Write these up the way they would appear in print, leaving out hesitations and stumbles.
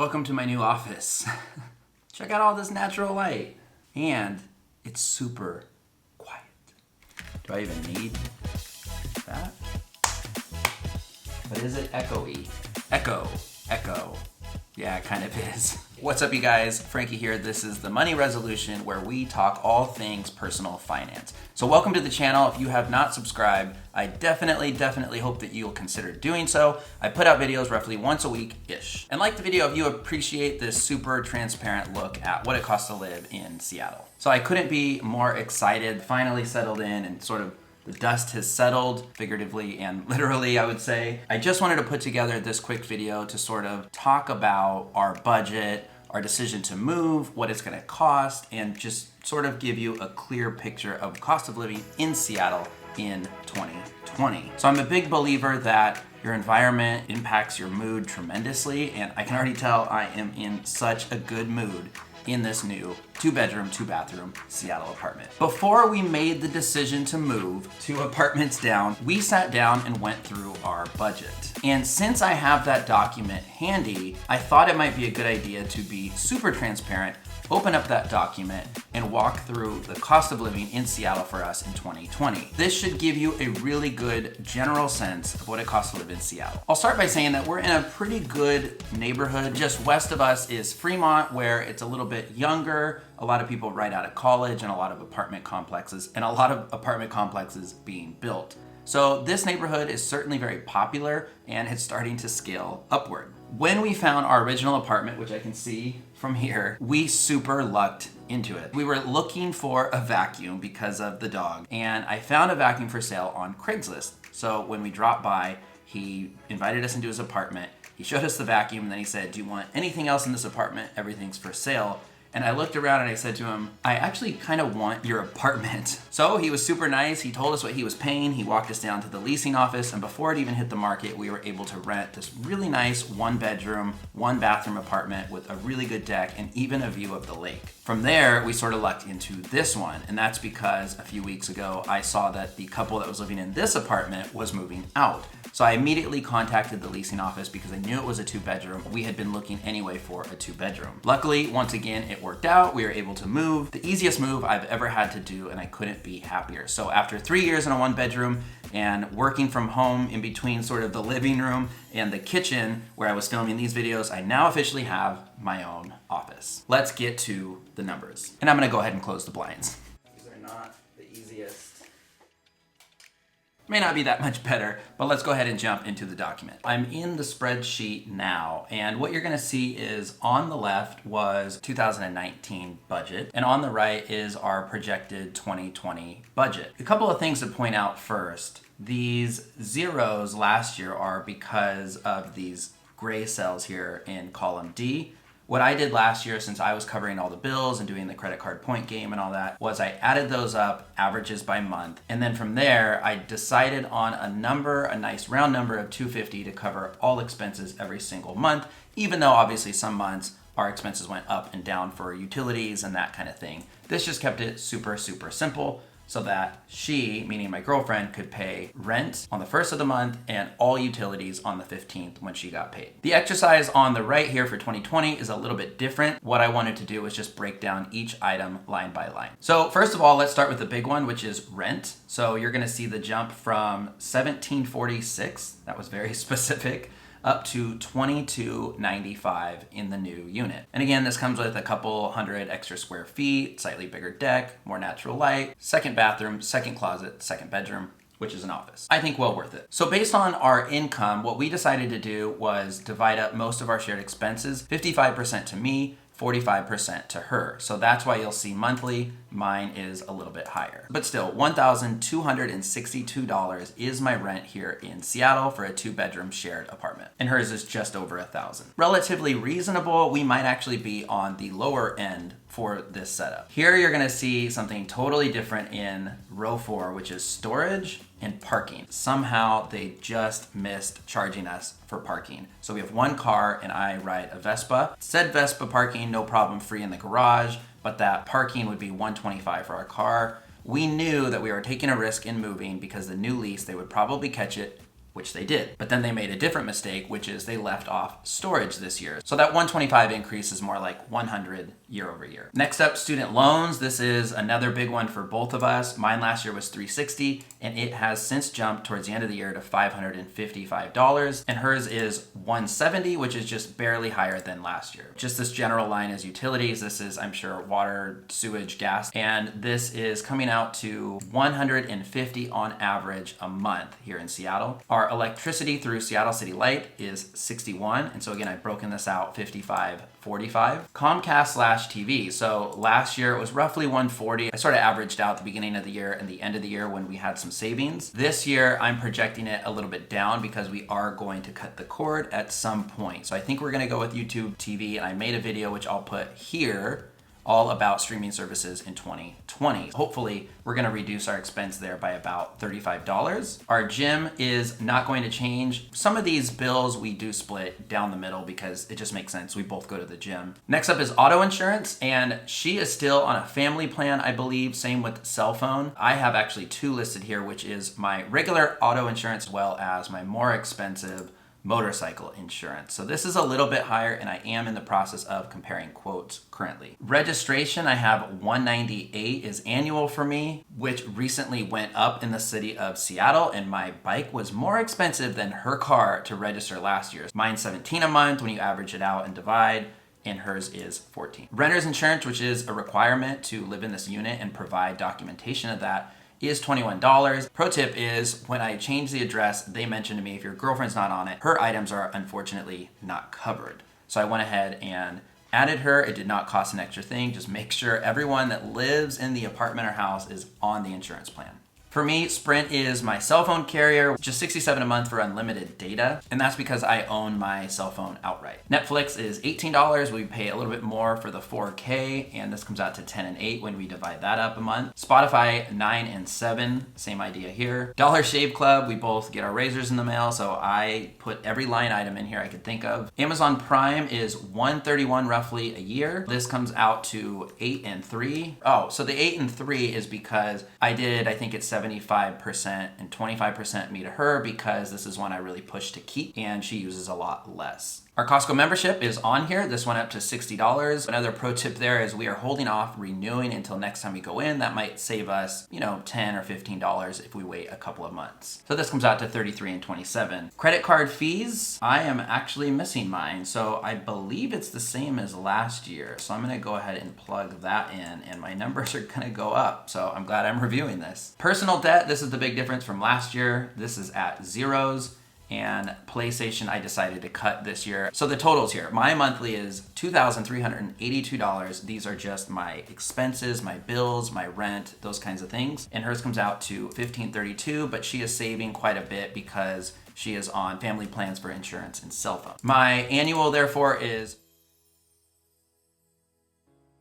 welcome to my new office. Check out all this natural light. And it's super quiet. Do I even need that? But is it echoey? Echo. Yeah, it kind of is. What's up, you guys? Frankie here. This is the Money Resolution, where we talk all things personal finance. So welcome to the channel. If you have not subscribed, I definitely hope that you'll consider doing so. I put out videos roughly once a week-ish. And like the video, if you appreciate this super transparent look at what it costs to live in Seattle. So I couldn't be more excited, finally settled in, and sort of the dust has settled, figuratively and literally, I would say. I just wanted to put together this quick video to sort of talk about our budget, our decision to move, what it's gonna cost, and just sort of give you a clear picture of cost of living in Seattle in 2020. So I'm a big believer that your environment impacts your mood tremendously, and I can already tell I am in such a good mood in this new 2-bedroom, 2-bathroom Seattle apartment. Before we made the decision to move 2 apartments down, we sat down and went through our budget. And since I have that document handy, I thought it might be a good idea to be super transparent, open up that document, and walk through the cost of living in Seattle for us in 2020. This should give you a really good general sense of what it costs to live in Seattle. I'll start by saying that we're in a pretty good neighborhood. Just west of us is Fremont, where it's a little bit younger, a lot of people right out of college, and a lot of apartment complexes being built. So this neighborhood is certainly very popular, and it's starting to scale upward. When we found our original apartment, which I can see from here, we super lucked into it. We were looking for a vacuum because of the dog, and I found a vacuum for sale on Craigslist. So when we dropped by, he invited us into his apartment. He showed us the vacuum, and then he said, "Do you want anything else in this apartment? Everything's for sale." And I looked around and I said to him, "I actually kind of want your apartment." So he was super nice. He told us what he was paying. He walked us down to the leasing office, and before it even hit the market, we were able to rent this really nice 1-bedroom, 1-bathroom apartment with a really good deck and even a view of the lake. From there, we sort of lucked into this one, and that's because a few weeks ago, I saw that the couple that was living in this apartment was moving out. So I immediately contacted the leasing office because I knew it was a 2-bedroom. We had been looking anyway for a 2-bedroom. Luckily, once again, it worked out. We were able to move. The easiest move I've ever had to do, and I couldn't be happier. So after 3 years in a 1-bedroom and working from home in between sort of the living room and the kitchen where I was filming these videos, I now officially have my own office. Let's get to the numbers. And I'm gonna go ahead and close the blinds. These are not the easiest. May not be that much better, but let's go ahead and jump into the document. I'm in the spreadsheet now, and what you're gonna see is on the left was 2019 budget, and on the right is our projected 2020 budget. A couple of things to point out first. These zeros last year are because of these gray cells here in column D. What I did last year, since I was covering all the bills and doing the credit card point game and all that, was I added those up, averages by month, and then from there, I decided on a number, a nice round number of $250 to cover all expenses every single month, even though obviously some months our expenses went up and down for utilities and that kind of thing. This just kept it super simple, so that she, meaning my girlfriend, could pay rent on the 1st of the month and all utilities on the 15th when she got paid. The exercise on the right here for 2020 is a little bit different. What I wanted to do was just break down each item line by line. So first of all, let's start with the big one, which is rent. So you're gonna see the jump from $17.46, that was very specific, up to $22.95 in the new unit. And again, this comes with a couple hundred extra square feet, slightly bigger deck, more natural light, 2nd bathroom, 2nd closet, 2nd bedroom, which is an office. I think well worth it. So based on our income, what we decided to do was divide up most of our shared expenses, 55% to me, 45% to her. So that's why you'll see monthly, mine is a little bit higher. But still, $1,262 is my rent here in Seattle for a 2-bedroom shared apartment. And hers is just over $1,000. Relatively reasonable. We might actually be on the lower end for this setup. Here you're gonna see something totally different in row 4, which is storage and parking. Somehow they just missed charging us for parking. So we have 1 car and I ride a Vespa. Said Vespa parking, no problem, free in the garage, but that parking would be $125 for our car. We knew that we were taking a risk in moving because the new lease, they would probably catch it which they did. But then they made a different mistake, which is they left off storage this year. So that 125 increase is more like 100 year over year. Next up, student loans. This is another big one for both of us. Mine last year was $360, and it has since jumped towards the end of the year to $555. And hers is $170, which is just barely higher than last year. Just this general line is utilities. This is, I'm sure, water, sewage, gas. And this is coming out to $150 on average a month here in Seattle. Our electricity through Seattle City Light is $61. And so again, I've broken this out 55, 45. Comcast/TV. So last year it was roughly $140. I sort of averaged out the beginning of the year and the end of the year when we had some savings. This year I'm projecting it a little bit down because we are going to cut the cord at some point. So I think we're going to go with YouTube TV, and I made a video which I'll put here all about streaming services in 2020. Hopefully, we're gonna reduce our expense there by about $35. Our gym is not going to change. Some of these bills we do split down the middle because it just makes sense. We both go to the gym. Next up is auto insurance, and she is still on a family plan, I believe. Same with cell phone. I have actually two listed here, which is my regular auto insurance as well as my more expensive motorcycle insurance. So this is a little bit higher, and I am in the process of comparing quotes currently. Registration, I have $198 is annual for me, which recently went up in the city of Seattle, and my bike was more expensive than her car to register last year. Mine's $17 a month when you average it out and divide, and hers is $14. Renter's insurance, which is a requirement to live in this unit and provide documentation of that, is $21. Pro tip is when I change the address, they mentioned to me if your girlfriend's not on it, her items are unfortunately not covered. So I went ahead and added her. It did not cost an extra thing. Just make sure everyone that lives in the apartment or house is on the insurance plan. For me, Sprint is my cell phone carrier, just $67 a month for unlimited data, and that's because I own my cell phone outright. Netflix is $18. We pay a little bit more for the 4K, and this comes out to 10 and 8 when we divide that up a month. Spotify, 9 and 7, same idea here. Dollar Shave Club, we both get our razors in the mail, so I put every line item in here I could think of. Amazon Prime is $131 roughly a year. This comes out to 8 and 3. Oh, so the 8 and 3 is because I think it's 75% and 25% me to her, because this is one I really push to keep and she uses a lot less. Our Costco membership is on here. This went up to $60. Another pro tip there is we are holding off renewing until next time we go in. That might save us, $10 or $15 if we wait a couple of months. So this comes out to $33 and $27. Credit card fees, I am actually missing mine. So I believe it's the same as last year. So I'm gonna go ahead and plug that in, and my numbers are gonna go up. So I'm glad I'm reviewing this. Personal debt, this is the big difference from last year. This is at zeros. And PlayStation I decided to cut this year. So the totals here, my monthly is $2,382. These are just my expenses, my bills, my rent, those kinds of things. And hers comes out to $1,532, but she is saving quite a bit because she is on family plans for insurance and cell phone. My annual therefore is,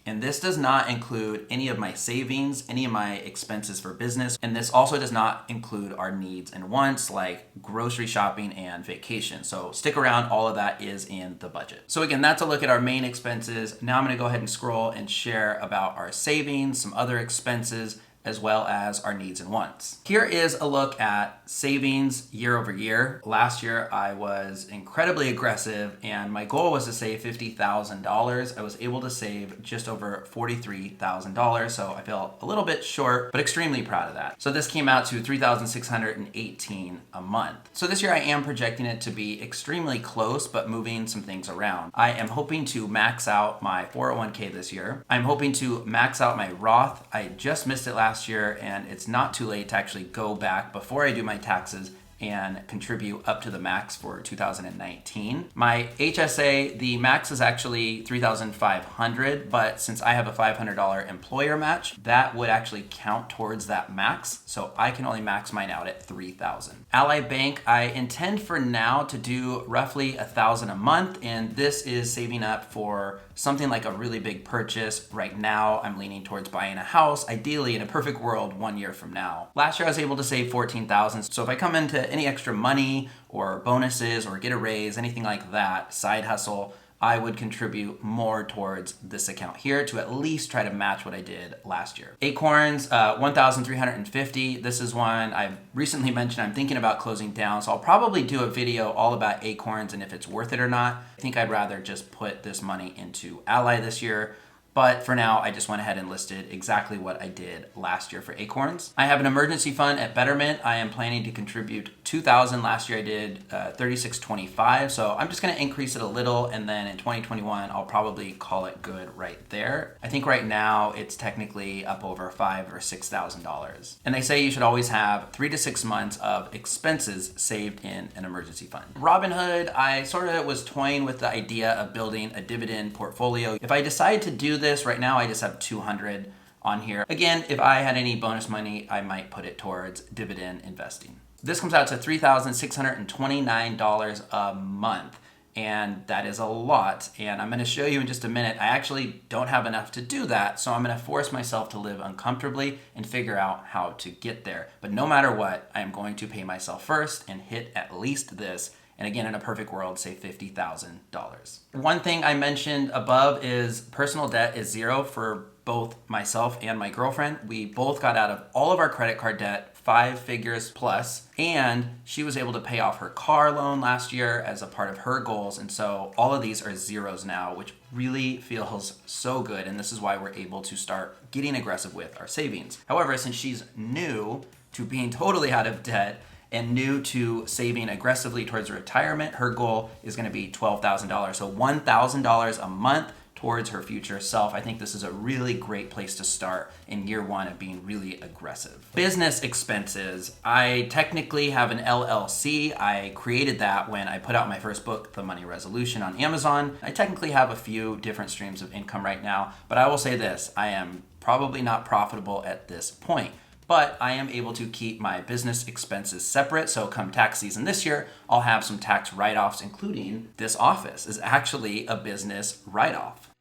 and this does not include any of my savings, any of my expenses for business. And this also does not include our needs and wants like grocery shopping and vacation. So stick around, all of that is in the budget. So again, that's a look at our main expenses. Now I'm gonna go ahead and scroll and share about our savings, some other expenses, as well as our needs and wants. Here is a look at savings year over year. Last year, I was incredibly aggressive and my goal was to save $50,000. I was able to save just over $43,000, so I feel a little bit short, but extremely proud of that. So this came out to $3,618 a month. So this year I am projecting it to be extremely close, but moving some things around. I am hoping to max out my 401k this year. I'm hoping to max out my Roth. I just missed it last year, and it's not too late to actually go back before I do my taxes and contribute up to the max for 2019. My HSA, the max is actually $3,500, but since I have a $500 employer match, that would actually count towards that max. So I can only max mine out at $3,000. Ally Bank, I intend for now to do roughly $1,000 a month, and this is saving up for something like a really big purchase. Right now, I'm leaning towards buying a house, ideally in a perfect world 1 year from now. Last year, I was able to save $14,000. So if I come into any extra money or bonuses or get a raise, anything like that, side hustle, I would contribute more towards this account here to at least try to match what I did last year. Acorns, 1,350. This is one I've recently mentioned I'm thinking about closing down, so I'll probably do a video all about Acorns and if it's worth it or not. I think I'd rather just put this money into Ally this year. But for now, I just went ahead and listed exactly what I did last year for Acorns. I have an emergency fund at Betterment. I am planning to contribute $2,000. Last year I did $36.25. So I'm just gonna increase it a little, and then in 2021, I'll probably call it good right there. I think right now it's technically up over $5,000 or $6,000. And they say you should always have 3 to 6 months of expenses saved in an emergency fund. Robinhood, I sort of was toying with the idea of building a dividend portfolio. If I decide to do this right now, I just have 200 on here. Again, if I had any bonus money, I might put it towards dividend investing. This comes out to $3,629 a month, and that is a lot. And I'm going to show you in just a minute. I actually don't have enough to do that, so I'm going to force myself to live uncomfortably and figure out how to get there. But no matter what, I am going to pay myself first and hit at least this. And again, in a perfect world, say $50,000. One thing I mentioned above is personal debt is 0 for both myself and my girlfriend. We both got out of all of our credit card debt, 5 figures plus, and she was able to pay off her car loan last year as a part of her goals. And so all of these are zeros now, which really feels so good. And this is why we're able to start getting aggressive with our savings. However, since she's new to being totally out of debt, and new to saving aggressively towards retirement, her goal is going to be $12,000. So $1,000 a month towards her future self. I think this is a really great place to start in year 1 of being really aggressive. Business expenses. I technically have an LLC. I created that when I put out my first book, The Money Resolution, on Amazon. I technically have a few different streams of income right now, but I will say this, I am probably not profitable at this point. But I am able to keep my business expenses separate. So come tax season this year, I'll have some tax write-offs, including this office is actually a business write-off.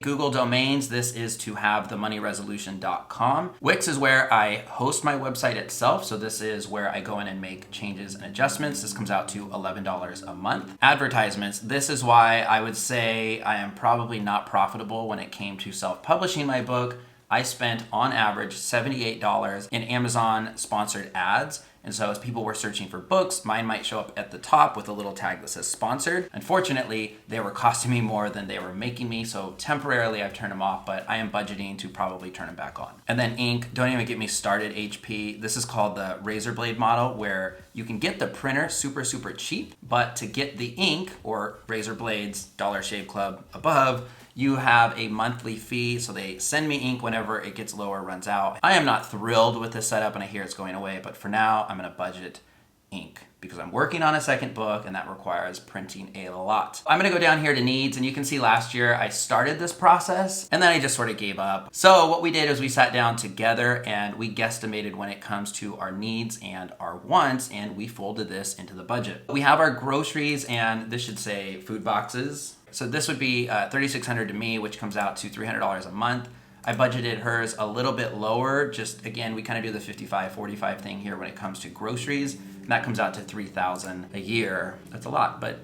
Google domains, this is to have themoneyresolution.com. Wix is where I host my website itself. So this is where I go in and make changes and adjustments. This comes out to $11 a month. Advertisements, this is why I would say I am probably not profitable when it came to self-publishing my book. I spent on average $78 in Amazon sponsored ads. And so as people were searching for books, mine might show up at the top with a little tag that says sponsored. Unfortunately, they were costing me more than they were making me. So temporarily I've turned them off, but I am budgeting to probably turn them back on. And then ink, don't even get me started, HP. This is called the razor blade model, where you can get the printer super, super cheap, but to get the ink or razor blades, Dollar Shave Club above, you have a monthly fee, so they send me ink whenever it gets low or runs out. I am not thrilled with this setup and I hear it's going away, but for now, I'm gonna budget ink because I'm working on a second book and that requires printing a lot. I'm gonna go down here to needs, and you can see last year I started this process and then I just sort of gave up. So what we did is we sat down together and we guesstimated when it comes to our needs and our wants, and we folded this into the budget. We have our groceries, and this should say food boxes. So this would be $3,600 to me, which comes out to $300 a month. I budgeted hers a little bit lower. Just again, we kind of do the 55-45 thing here when it comes to groceries. And that comes out to $3,000 a year. That's a lot, but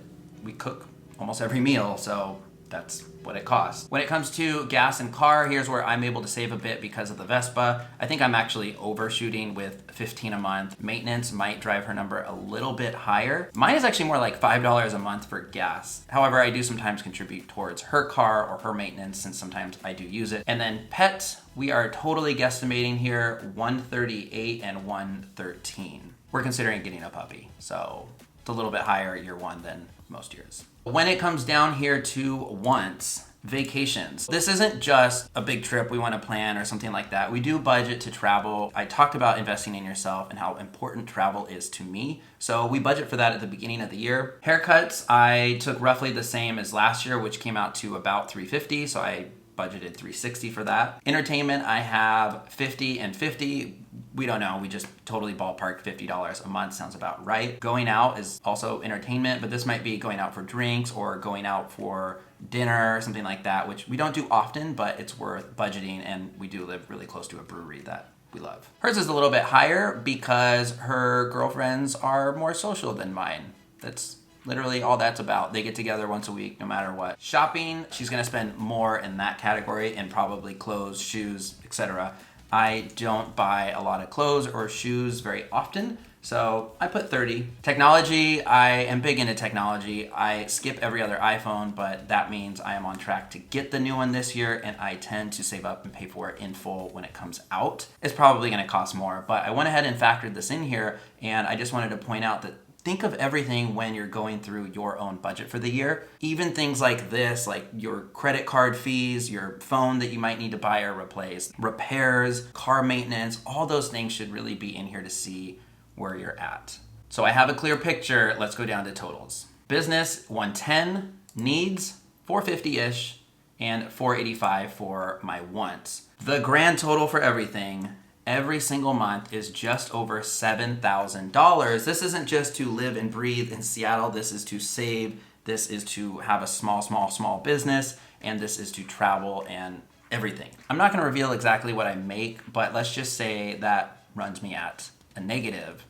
we cook almost every meal, so that's what it costs. When it comes to gas and car, here's where I'm able to save a bit because of the Vespa. I think I'm actually overshooting with $15 a month. Maintenance might drive her number a little bit higher. Mine is actually more like $5 a month for gas. However, I do sometimes contribute towards her car or her maintenance, since sometimes I do use it. And then pets, we are totally guesstimating here $138 and $113. We're considering getting a puppy, so it's a little bit higher year 1 than most years. When it comes down here to wants, vacations. This isn't just a big trip we want to plan or something like that. We do budget to travel. I talked about investing in yourself and how important travel is to me. So we budget for that at the beginning of the year. Haircuts, I took roughly the same as last year, which came out to about $350. So I budgeted $360 for that. Entertainment, I have $50 and $50. We don't know, we just totally ballparked $50 a month, sounds about right. Going out is also entertainment, but this might be going out for drinks or going out for dinner or something like that, which we don't do often, but it's worth budgeting, and we do live really close to a brewery that we love. Hers is a little bit higher because her girlfriends are more social than mine. That's Literally all that's about. They get together once a week, no matter what. Shopping, she's gonna spend more in that category and probably clothes, shoes, etc. I don't buy a lot of clothes or shoes very often, so I put 30. Technology, I am big into technology. I skip every other iPhone, but that means I am on track to get the new one this year, and I tend to save up and pay for it in full when it comes out. It's probably gonna cost more, but I went ahead and factored this in here, and I just wanted to point out that think of everything when you're going through your own budget for the year. Even things like this, like your credit card fees, your phone that you might need to buy or replace, repairs, car maintenance, all those things should really be in here to see where you're at. So I have a clear picture. Let's go down to totals. Business, 110, needs, 450-ish, and 485 for my wants. The grand total for everything, every single month, is just over $7,000. This isn't just to live and breathe in Seattle. This is to save. This is to have a small business. And this is to travel and everything. I'm not gonna reveal exactly what I make, but let's just say that runs me at a negative.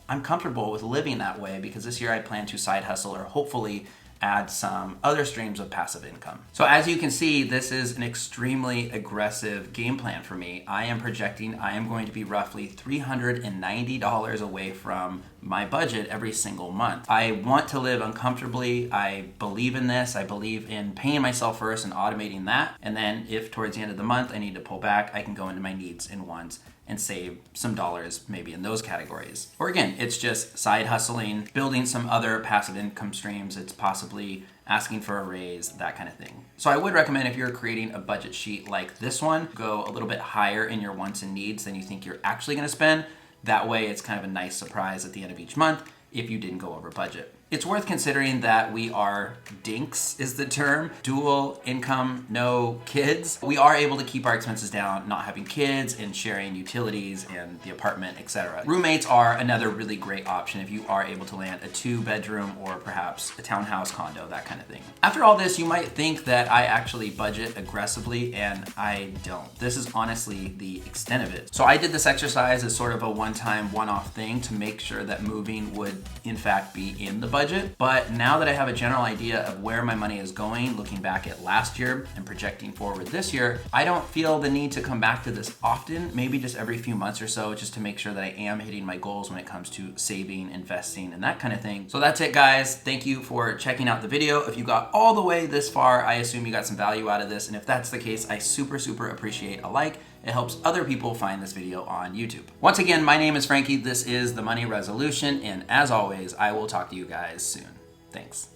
I'm comfortable with living that way because this year I plan to side hustle or hopefully add some other streams of passive income. So as you can see, this is an extremely aggressive game plan for me. I am projecting I am going to be roughly $390 away from my budget every single month. I want to live uncomfortably. I believe in this. I believe in paying myself first and automating that. And then if towards the end of the month I need to pull back, I can go into my needs and wants and save some dollars maybe in those categories. Or again, it's just side hustling, building some other passive income streams. It's possibly asking for a raise, that kind of thing. So I would recommend if you're creating a budget sheet like this one, go a little bit higher in your wants and needs than you think you're actually gonna spend. That way it's kind of a nice surprise at the end of each month if you didn't go over budget. It's worth considering that we are dinks is the term, dual income, no kids. We are able to keep our expenses down, not having kids and sharing utilities and the apartment, etc. Roommates are another really great option if you are able to land a 2-bedroom or perhaps a townhouse condo, that kind of thing. After all this, you might think that I actually budget aggressively, and I don't. This is honestly the extent of it. So I did this exercise as sort of a one-time, one-off thing to make sure that moving would in fact be in the budget. But now that I have a general idea of where my money is going, looking back at last year and projecting forward this year, I don't feel the need to come back to this often, maybe just every few months or so, just to make sure that I am hitting my goals when it comes to saving, investing, and that kind of thing. So that's it, guys. Thank you for checking out the video. If you got all the way this far, I assume you got some value out of this. And if that's the case, I super appreciate a like. It helps other people find this video on YouTube. Once again, my name is Frankie. This is The Money Resolution. And as always, I will talk to you guys soon. Thanks.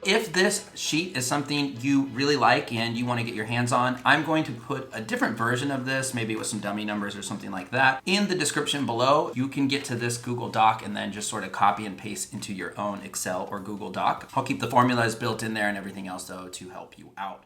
If this sheet is something you really like and you want to get your hands on, I'm going to put a different version of this, maybe with some dummy numbers or something like that, in the description below. You can get to this Google Doc and then just sort of copy and paste into your own Excel or Google Doc. I'll keep the formulas built in there and everything else though to help you out.